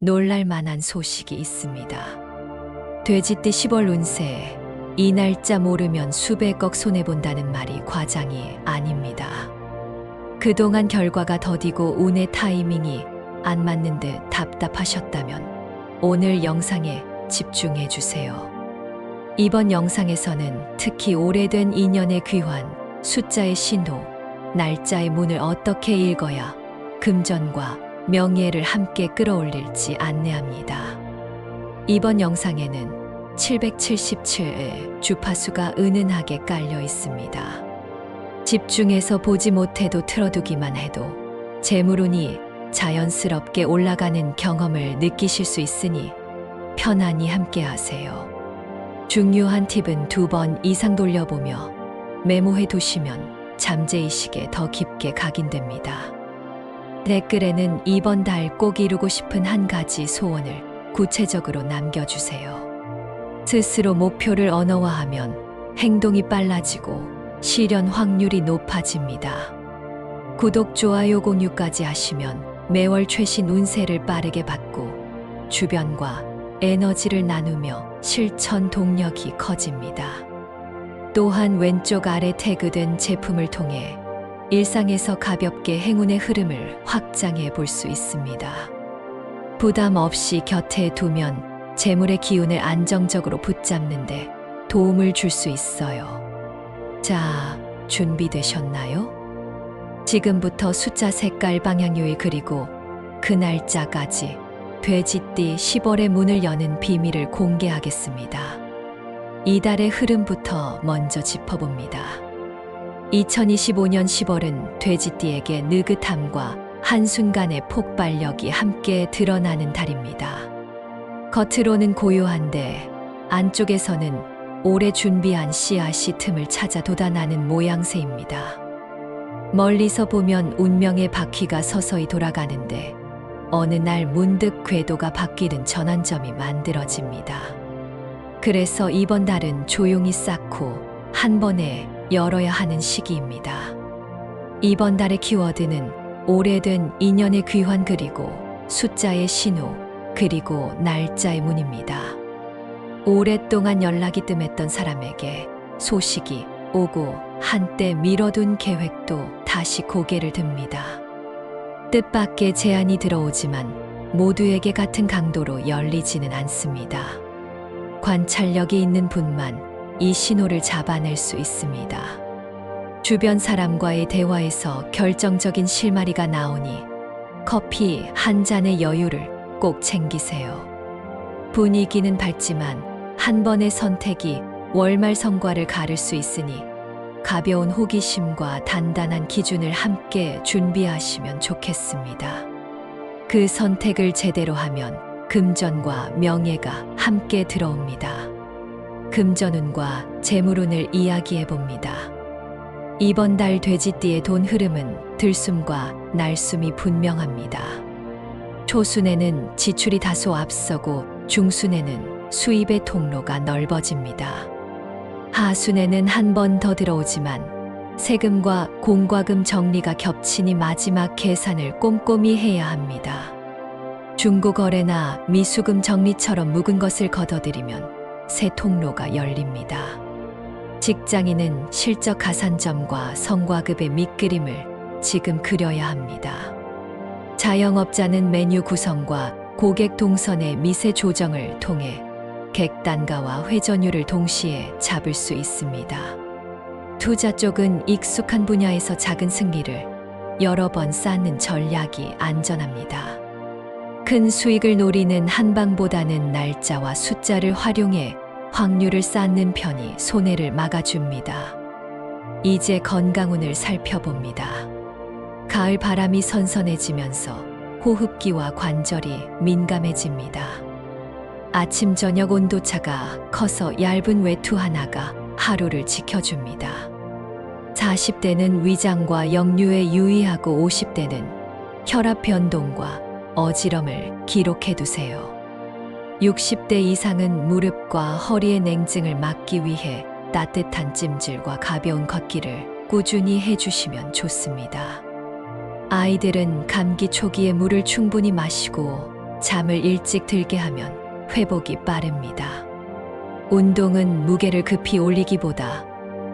놀랄 만한 소식이 있습니다. 돼지띠 10월 운세, 이 날짜 모르면 수백억 손해본다는 말이 과장이 아닙니다. 그동안 결과가 더디고 운의 타이밍이 안 맞는 듯 답답하셨다면 오늘 영상에 집중해 주세요. 이번 영상에서는 특히 오래된 인연의 귀환, 숫자의 신호, 날짜의 문을 어떻게 읽어야 금전과 명예를 함께 끌어올릴지 안내합니다. 이번 영상에는 777의 주파수가 은은하게 깔려 있습니다. 집중해서 보지 못해도 틀어두기만 해도 재물운이 자연스럽게 올라가는 경험을 느끼실 수 있으니 편안히 함께 하세요. 중요한 팁은 2번 이상 돌려보며 메모해 두시면 잠재의식에 더 깊게 각인됩니다. 댓글에는 이번 달 꼭 이루고 싶은 한 가지 소원을 구체적으로 남겨주세요. 스스로 목표를 언어화하면 행동이 빨라지고 실현 확률이 높아집니다. 구독, 좋아요, 공유까지 하시면 매월 최신 운세를 빠르게 받고 주변과 에너지를 나누며 실천 동력이 커집니다. 또한 왼쪽 아래 태그된 제품을 통해 일상에서 가볍게 행운의 흐름을 확장해 볼 수 있습니다. 부담 없이 곁에 두면 재물의 기운을 안정적으로 붙잡는데 도움을 줄 수 있어요. 자, 준비되셨나요? 지금부터 숫자, 색깔, 방향 요일 그리고 그 날짜까지 돼지띠 10월의 문을 여는 비밀을 공개하겠습니다. 이달의 흐름부터 먼저 짚어봅니다. 2025년 10월은 돼지띠에게 느긋함과 한순간의 폭발력이 함께 드러나는 달입니다. 겉으로는 고요한데 안쪽에서는 오래 준비한 씨앗이 틈을 찾아 돋아나는 모양새입니다. 멀리서 보면 운명의 바퀴가 서서히 돌아가는데 어느 날 문득 궤도가 바뀌는 전환점이 만들어집니다. 그래서 이번 달은 조용히 쌓고 한 번에 열어야 하는 시기입니다. 이번 달의 키워드는 오래된 인연의 귀환 그리고 숫자의 신호 그리고 날짜의 문입니다. 오랫동안 연락이 뜸했던 사람에게 소식이 오고 한때 미뤄둔 계획도 다시 고개를 듭니다. 뜻밖의 제안이 들어오지만 모두에게 같은 강도로 열리지는 않습니다. 관찰력이 있는 분만 이 신호를 잡아낼 수 있습니다. 주변 사람과의 대화에서 결정적인 실마리가 나오니 커피 한 잔의 여유를 꼭 챙기세요. 분위기는 밝지만 한 번의 선택이 월말 성과를 가를 수 있으니 가벼운 호기심과 단단한 기준을 함께 준비하시면 좋겠습니다. 그 선택을 제대로 하면 금전과 명예가 함께 들어옵니다. 금전운과 재물운을 이야기해 봅니다. 이번 달 돼지띠의 돈 흐름은 들숨과 날숨이 분명합니다. 초순에는 지출이 다소 앞서고 중순에는 수입의 통로가 넓어집니다. 하순에는 한 번 더 들어오지만 세금과 공과금 정리가 겹치니 마지막 계산을 꼼꼼히 해야 합니다. 중고거래나 미수금 정리처럼 묵은 것을 걷어들이면 새 통로가 열립니다. 직장인은 실적 가산점과 성과급의 밑그림을 지금 그려야 합니다. 자영업자는 메뉴 구성과 고객 동선의 미세 조정을 통해 객단가와 회전율을 동시에 잡을 수 있습니다. 투자 쪽은 익숙한 분야에서 작은 승리를 여러 번 쌓는 전략이 안전합니다. 큰 수익을 노리는 한방보다는 날짜와 숫자를 활용해 확률을 쌓는 편이 손해를 막아줍니다. 이제 건강운을 살펴봅니다. 가을 바람이 선선해지면서 호흡기와 관절이 민감해집니다. 아침 저녁 온도차가 커서 얇은 외투 하나가 하루를 지켜줍니다. 40대는 위장과 역류에 유의하고 50대는 혈압 변동과 어지럼을 기록해 두세요. 60대 이상은 무릎과 허리의 냉증을 막기 위해 따뜻한 찜질과 가벼운 걷기를 꾸준히 해주시면 좋습니다. 아이들은 감기 초기에 물을 충분히 마시고 잠을 일찍 들게 하면 회복이 빠릅니다. 운동은 무게를 급히 올리기보다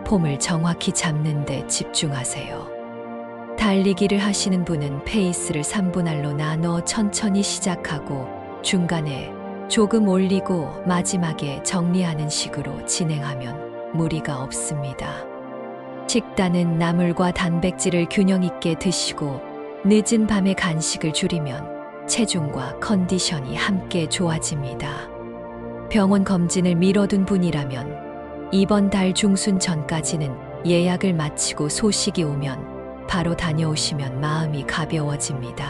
폼을 정확히 잡는 데 집중하세요. 달리기를 하시는 분은 페이스를 3분할로 나눠 천천히 시작하고 중간에 조금 올리고 마지막에 정리하는 식으로 진행하면 무리가 없습니다. 식단은 나물과 단백질을 균형 있게 드시고 늦은 밤에 간식을 줄이면 체중과 컨디션이 함께 좋아집니다. 병원 검진을 미뤄둔 분이라면 이번 달 중순 전까지는 예약을 마치고 소식이 오면 바로 다녀오시면 마음이 가벼워집니다.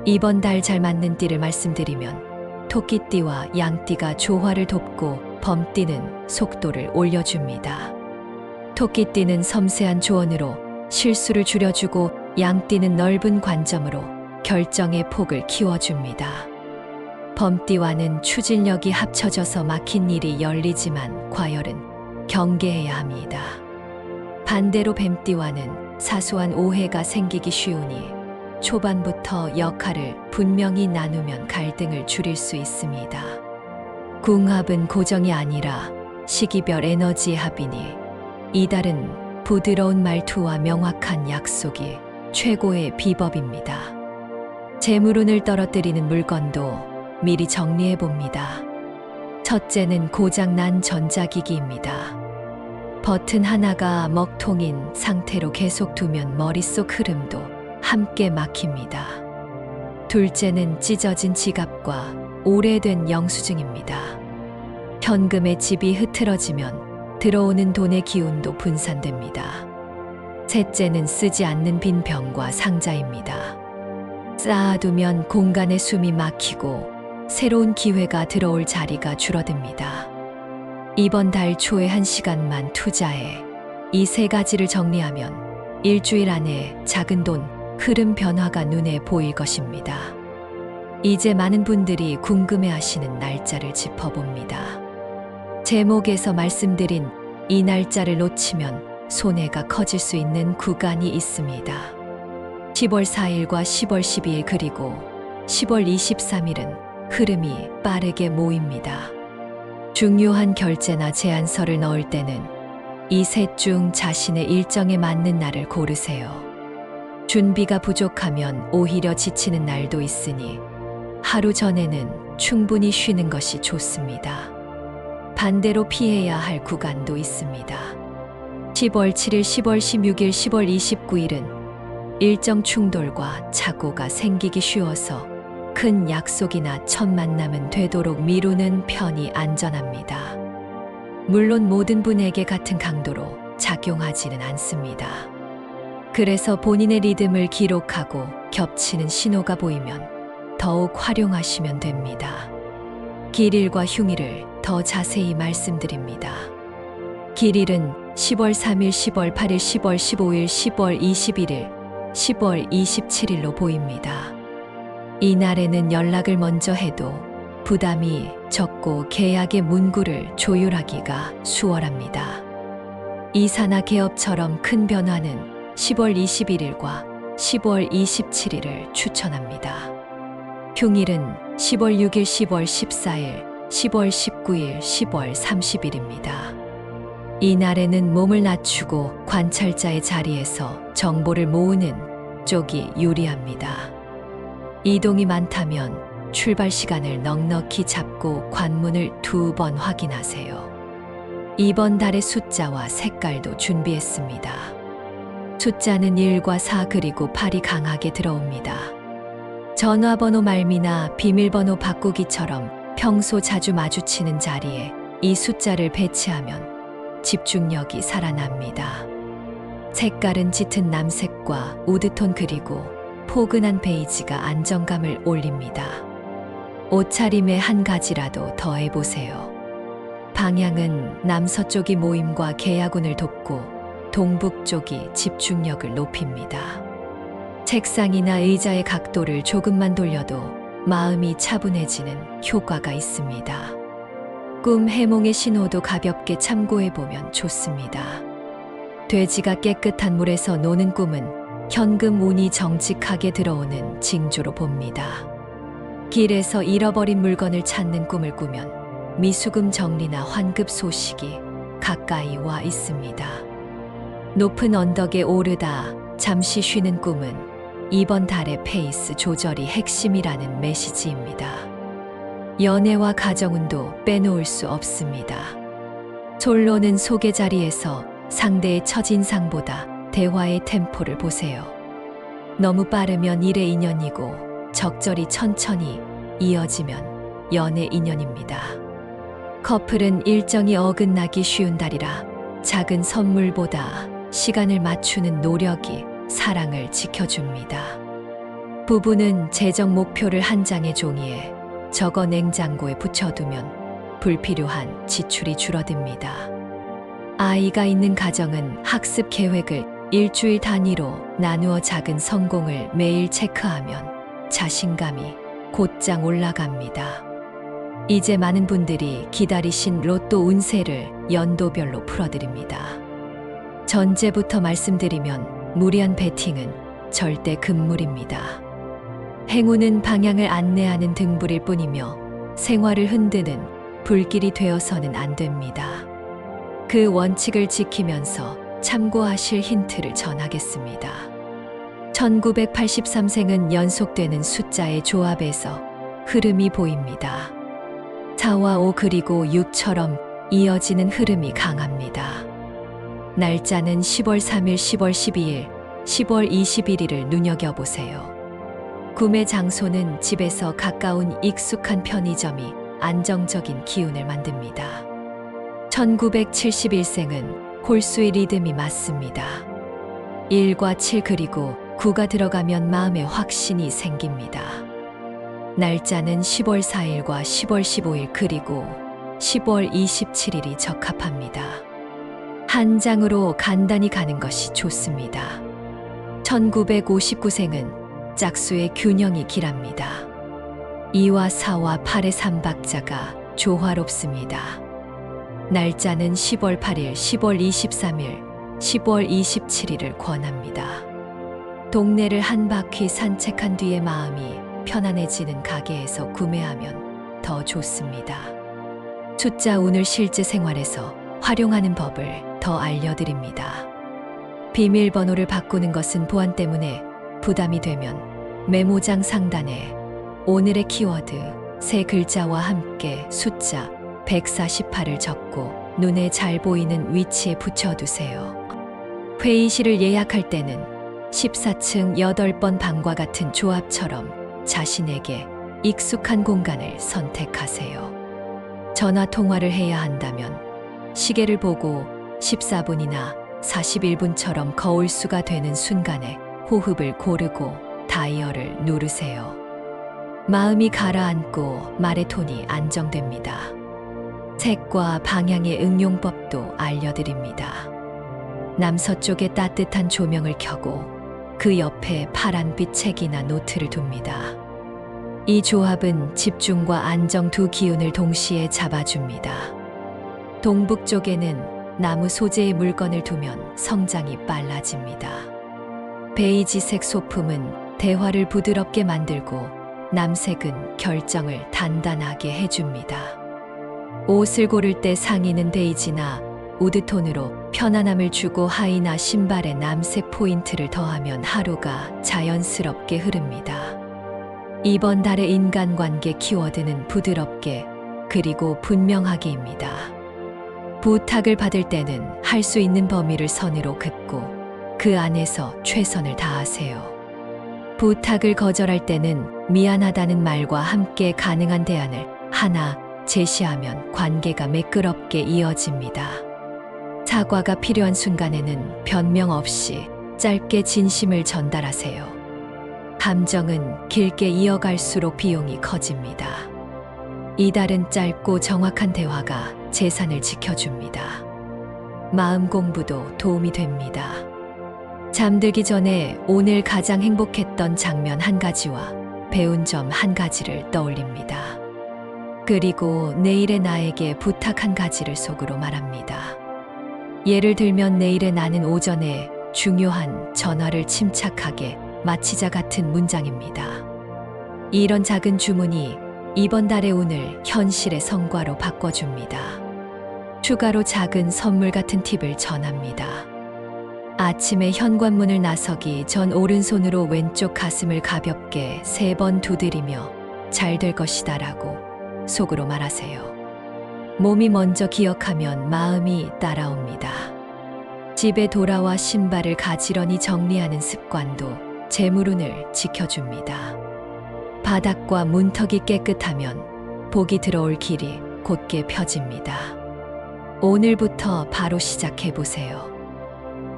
이번 달 잘 맞는 띠를 말씀드리면 토끼띠와 양띠가 조화를 돕고 범띠는 속도를 올려줍니다. 토끼띠는 섬세한 조언으로 실수를 줄여주고 양띠는 넓은 관점으로 결정의 폭을 키워줍니다. 범띠와는 추진력이 합쳐져서 막힌 일이 열리지만 과열은 경계해야 합니다. 반대로 뱀띠와는 사소한 오해가 생기기 쉬우니 초반부터 역할을 분명히 나누면 갈등을 줄일 수 있습니다. 궁합은 고정이 아니라 시기별 에너지의 합이니 이달은 부드러운 말투와 명확한 약속이 최고의 비법입니다. 재물운을 떨어뜨리는 물건도 미리 정리해 봅니다. 첫째는 고장난 전자기기입니다. 버튼 하나가 먹통인 상태로 계속 두면 머릿속 흐름도 함께 막힙니다. 둘째는 찢어진 지갑과 오래된 영수증입니다. 현금의 집이 흐트러지면 들어오는 돈의 기운도 분산됩니다. 셋째는 쓰지 않는 빈 병과 상자입니다. 쌓아두면 공간의 숨이 막히고 새로운 기회가 들어올 자리가 줄어듭니다. 이번 달 초에 1시간만 투자해 이 세 가지를 정리하면 일주일 안에 작은 돈, 흐름 변화가 눈에 보일 것입니다. 이제 많은 분들이 궁금해하시는 날짜를 짚어봅니다. 제목에서 말씀드린 이 날짜를 놓치면 손해가 커질 수 있는 구간이 있습니다. 10월 4일과 10월 12일 그리고 10월 23일은 흐름이 빠르게 모입니다. 중요한 결제나 제안서를 넣을 때는 이 셋 중 자신의 일정에 맞는 날을 고르세요. 준비가 부족하면 오히려 지치는 날도 있으니 하루 전에는 충분히 쉬는 것이 좋습니다. 반대로 피해야 할 구간도 있습니다. 10월 7일, 10월 16일, 10월 29일은 일정 충돌과 착오가 생기기 쉬워서 큰 약속이나 첫 만남은 되도록 미루는 편이 안전합니다. 물론 모든 분에게 같은 강도로 작용하지는 않습니다. 그래서 본인의 리듬을 기록하고 겹치는 신호가 보이면 더욱 활용하시면 됩니다. 길일과 흉일을 더 자세히 말씀드립니다. 길일은 10월 3일, 10월 8일, 10월 15일, 10월 21일, 10월 27일로 보입니다. 이날에는 연락을 먼저 해도 부담이 적고 계약의 문구를 조율하기가 수월합니다. 이사나 개업처럼 큰 변화는 10월 21일과 10월 27일을 추천합니다. 흉일은 10월 6일, 10월 14일, 10월 19일, 10월 30일입니다. 이날에는 몸을 낮추고 관찰자의 자리에서 정보를 모으는 쪽이 유리합니다. 이동이 많다면 출발 시간을 넉넉히 잡고 관문을 2번 확인하세요. 이번 달의 숫자와 색깔도 준비했습니다. 숫자는 1과 4 그리고 8이 강하게 들어옵니다. 전화번호 말미나 비밀번호 바꾸기처럼 평소 자주 마주치는 자리에 이 숫자를 배치하면 집중력이 살아납니다. 색깔은 짙은 남색과 우드톤 그리고 포근한 베이지가 안정감을 올립니다. 옷차림에 한 가지라도 더해보세요. 방향은 남서쪽이 모임과 계약운을 돕고 동북 쪽이 집중력을 높입니다. 책상이나 의자의 각도를 조금만 돌려도 마음이 차분해지는 효과가 있습니다. 꿈 해몽의 신호도 가볍게 참고해보면 좋습니다. 돼지가 깨끗한 물에서 노는 꿈은 현금 운이 정직하게 들어오는 징조로 봅니다. 길에서 잃어버린 물건을 찾는 꿈을 꾸면 미수금 정리나 환급 소식이 가까이 와 있습니다. 높은 언덕에 오르다 잠시 쉬는 꿈은 이번 달의 페이스 조절이 핵심이라는 메시지입니다. 연애와 가정운도 빼놓을 수 없습니다. 솔로는 소개 자리에서 상대의 첫인상보다 대화의 템포를 보세요. 너무 빠르면 일의 인연이고 적절히 천천히 이어지면 연애 인연입니다. 커플은 일정이 어긋나기 쉬운 달이라 작은 선물보다 시간을 맞추는 노력이 사랑을 지켜줍니다. 부부는 재정 목표를 한 장의 종이에 적어 냉장고에 붙여두면 불필요한 지출이 줄어듭니다. 아이가 있는 가정은 학습 계획을 일주일 단위로 나누어 작은 성공을 매일 체크하면 자신감이 곧장 올라갑니다. 이제 많은 분들이 기다리신 로또 운세를 연도별로 풀어드립니다. 전제부터 말씀드리면 무리한 베팅은 절대 금물입니다. 행운은 방향을 안내하는 등불일 뿐이며 생활을 흔드는 불길이 되어서는 안 됩니다. 그 원칙을 지키면서 참고하실 힌트를 전하겠습니다. 1983생은 연속되는 숫자의 조합에서 흐름이 보입니다. 4와 5 그리고 6처럼 이어지는 흐름이 강합니다. 날짜는 10월 3일, 10월 12일, 10월 21일을 눈여겨보세요. 구매 장소는 집에서 가까운 익숙한 편의점이 안정적인 기운을 만듭니다. 1971생은 홀수의 리듬이 맞습니다. 1과 7 그리고 9가 들어가면 마음에 확신이 생깁니다. 날짜는 10월 4일과 10월 15일 그리고 10월 27일이 적합합니다. 한 장으로 간단히 가는 것이 좋습니다. 1959생은 짝수의 균형이 길합니다. 2와 4와 8의 3박자가 조화롭습니다. 날짜는 10월 8일, 10월 23일, 10월 27일을 권합니다. 동네를 한 바퀴 산책한 뒤에 마음이 편안해지는 가게에서 구매하면 더 좋습니다. 숫자 운을 실제 생활에서 활용하는 법을 더 알려드립니다. 비밀번호를 바꾸는 것은 보안 때문에 부담이 되면 메모장 상단에 오늘의 키워드 세 글자와 함께 숫자 148을 적고 눈에 잘 보이는 위치에 붙여두세요. 회의실을 예약할 때는 14층 8번 방과 같은 조합처럼 자신에게 익숙한 공간을 선택하세요. 전화 통화를 해야 한다면 시계를 보고 14분이나 41분처럼 거울 수가 되는 순간에 호흡을 고르고 다이얼을 누르세요. 마음이 가라앉고 말의 톤이 안정됩니다. 색과 방향의 응용법도 알려드립니다. 남서쪽에 따뜻한 조명을 켜고 그 옆에 파란빛 책이나 노트를 둡니다. 이 조합은 집중과 안정 두 기운을 동시에 잡아줍니다. 동북쪽에는 나무 소재의 물건을 두면 성장이 빨라집니다. 베이지색 소품은 대화를 부드럽게 만들고 남색은 결정을 단단하게 해줍니다. 옷을 고를 때 상의는 베이지나 우드톤으로 편안함을 주고 하의나 신발에 남색 포인트를 더하면 하루가 자연스럽게 흐릅니다. 이번 달의 인간관계 키워드는 부드럽게 그리고 분명하게입니다. 부탁을 받을 때는 할 수 있는 범위를 선으로 긋고 그 안에서 최선을 다하세요. 부탁을 거절할 때는 미안하다는 말과 함께 가능한 대안을 하나 제시하면 관계가 매끄럽게 이어집니다. 사과가 필요한 순간에는 변명 없이 짧게 진심을 전달하세요. 감정은 길게 이어갈수록 비용이 커집니다. 이달은 짧고 정확한 대화가 재산을 지켜줍니다. 마음 공부도 도움이 됩니다. 잠들기 전에 오늘 가장 행복했던 장면 한 가지와 배운 점 한 가지를 떠올립니다. 그리고 내일의 나에게 부탁 한 가지를 속으로 말합니다. 예를 들면 내일의 나는 오전에 중요한 전화를 침착하게 마치자 같은 문장입니다. 이런 작은 주문이 이번 달의 운을 현실의 성과로 바꿔줍니다. 추가로 작은 선물 같은 팁을 전합니다. 아침에 현관문을 나서기 전 오른손으로 왼쪽 가슴을 가볍게 3번 두드리며 잘 될 것이다 라고 속으로 말하세요. 몸이 먼저 기억하면 마음이 따라옵니다. 집에 돌아와 신발을 가지런히 정리하는 습관도 재물운을 지켜줍니다. 바닥과 문턱이 깨끗하면 복이 들어올 길이 곧게 펴집니다. 오늘부터 바로 시작해보세요.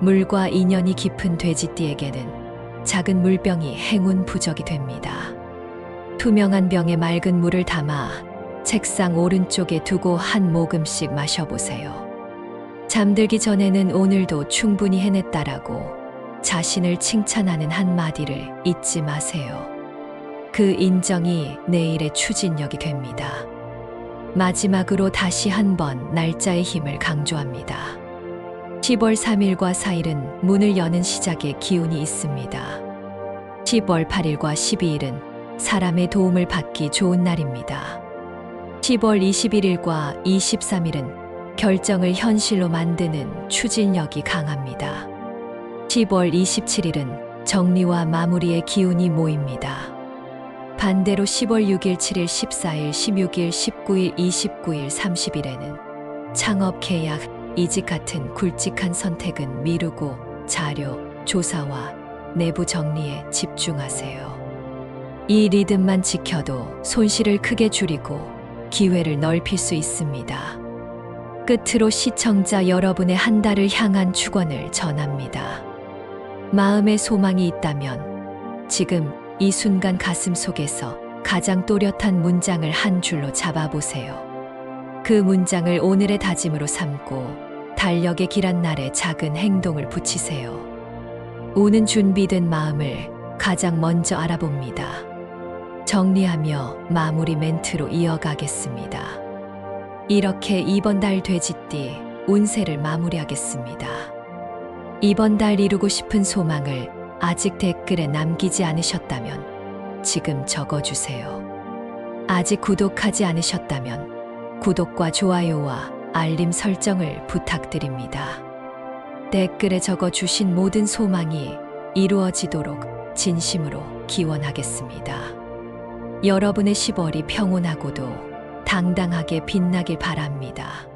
물과 인연이 깊은 돼지띠에게는 작은 물병이 행운 부적이 됩니다. 투명한 병에 맑은 물을 담아 책상 오른쪽에 두고 한 모금씩 마셔보세요. 잠들기 전에는 오늘도 충분히 해냈다라고 자신을 칭찬하는 한마디를 잊지 마세요. 그 인정이 내일의 추진력이 됩니다. 마지막으로 다시 한번 날짜의 힘을 강조합니다. 10월 3일과 4일은 문을 여는 시작의 기운이 있습니다. 10월 8일과 12일은 사람의 도움을 받기 좋은 날입니다. 10월 21일과 23일은 결정을 현실로 만드는 추진력이 강합니다. 10월 27일은 정리와 마무리의 기운이 모입니다. 반대로 10월 6일, 7일, 14일, 16일, 19일, 29일, 30일에는 창업, 계약, 이직 같은 굵직한 선택은 미루고 자료, 조사와 내부 정리에 집중하세요. 이 리듬만 지켜도 손실을 크게 줄이고 기회를 넓힐 수 있습니다. 끝으로 시청자 여러분의 한 달을 향한 축원을 전합니다. 마음에 소망이 있다면 지금 이 순간 가슴 속에서 가장 또렷한 문장을 한 줄로 잡아보세요. 그 문장을 오늘의 다짐으로 삼고 달력의 길한 날에 작은 행동을 붙이세요. 오는 준비된 마음을 가장 먼저 알아봅니다. 정리하며 마무리 멘트로 이어가겠습니다. 이렇게 이번 달 돼지띠 운세를 마무리하겠습니다. 이번 달 이루고 싶은 소망을 아직 댓글에 남기지 않으셨다면 지금 적어주세요. 아직 구독하지 않으셨다면 구독과 좋아요와 알림 설정을 부탁드립니다. 댓글에 적어주신 모든 소망이 이루어지도록 진심으로 기원하겠습니다. 여러분의 10월이 평온하고도 당당하게 빛나길 바랍니다.